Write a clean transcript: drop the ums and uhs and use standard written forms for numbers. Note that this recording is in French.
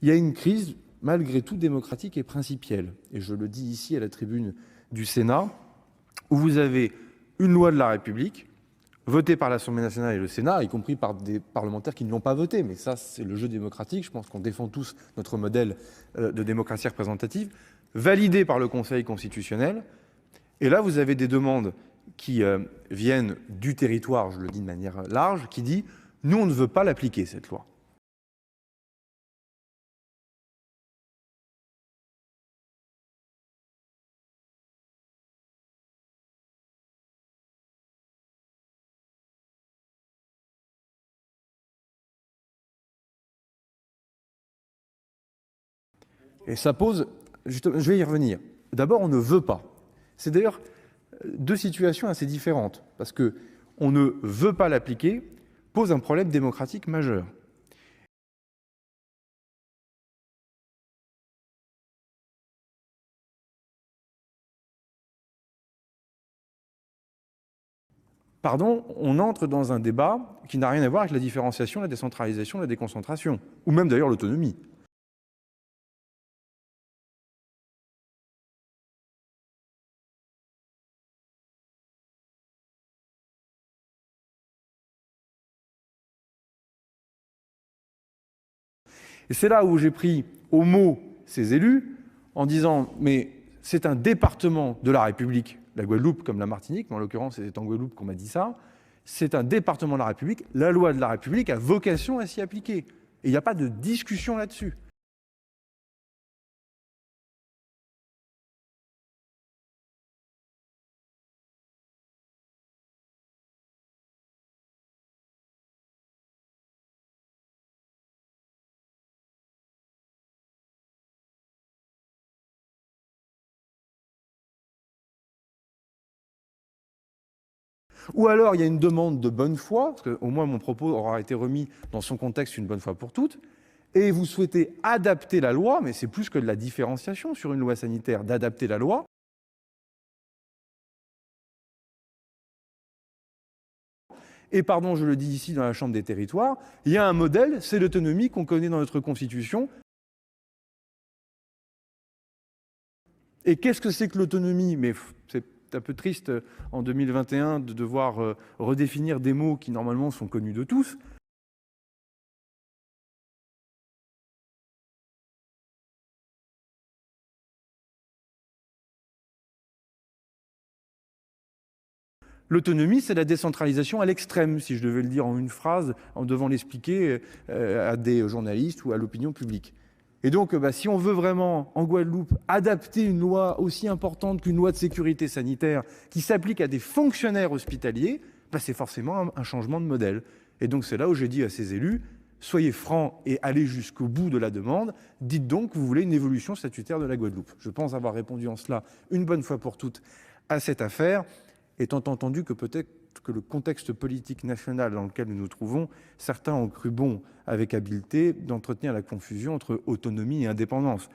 il y a une crise, malgré tout, démocratique et principielle. Et je le dis ici à la tribune du Sénat, où vous avez une loi de la République, votée par l'Assemblée nationale et le Sénat, y compris par des parlementaires qui ne l'ont pas votée. Mais ça, c'est le jeu démocratique. Je pense qu'on défend tous notre modèle de démocratie représentative, validée par le Conseil constitutionnel. Et là, vous avez des demandes qui viennent du territoire, je le dis de manière large, qui dit « nous, on ne veut pas l'appliquer, cette loi ». Et ça pose, justement, je vais y revenir. D'abord, on ne veut pas. C'est d'ailleurs deux situations assez différentes, parce que on ne veut pas l'appliquer pose un problème démocratique majeur. Pardon, on entre dans un débat qui n'a rien à voir avec la différenciation, la décentralisation, la déconcentration, ou même d'ailleurs l'autonomie. Et c'est là où j'ai pris au mot ces élus en disant mais c'est un département de la République, la Guadeloupe comme la Martinique, mais en l'occurrence c'est en Guadeloupe qu'on m'a dit ça, c'est un département de la République, la loi de la République a vocation à s'y appliquer. Et il n'y a pas de discussion là-dessus. Ou alors il y a une demande de bonne foi, parce qu'au moins mon propos aura été remis dans son contexte une bonne fois pour toutes, et vous souhaitez adapter la loi, mais c'est plus que de la différenciation sur une loi sanitaire, d'adapter la loi. Et pardon, je le dis ici dans la Chambre des territoires, il y a un modèle, c'est l'autonomie qu'on connaît dans notre Constitution. Et qu'est-ce que c'est que l'autonomie? Mais c'est un peu triste en 2021 de devoir redéfinir des mots qui normalement sont connus de tous. L'autonomie, c'est la décentralisation à l'extrême, si je devais le dire en une phrase, en devant l'expliquer à des journalistes ou à l'opinion publique. Et donc, si on veut vraiment, en Guadeloupe, adapter une loi aussi importante qu'une loi de sécurité sanitaire qui s'applique à des fonctionnaires hospitaliers, c'est forcément un changement de modèle. Et donc, c'est là où j'ai dit à ces élus, soyez francs et allez jusqu'au bout de la demande. Dites donc que vous voulez une évolution statutaire de la Guadeloupe. Je pense avoir répondu en cela une bonne fois pour toutes à cette affaire, étant entendu que peut-être que le contexte politique national dans lequel nous nous trouvons, certains ont cru bon, avec habileté, d'entretenir la confusion entre autonomie et indépendance.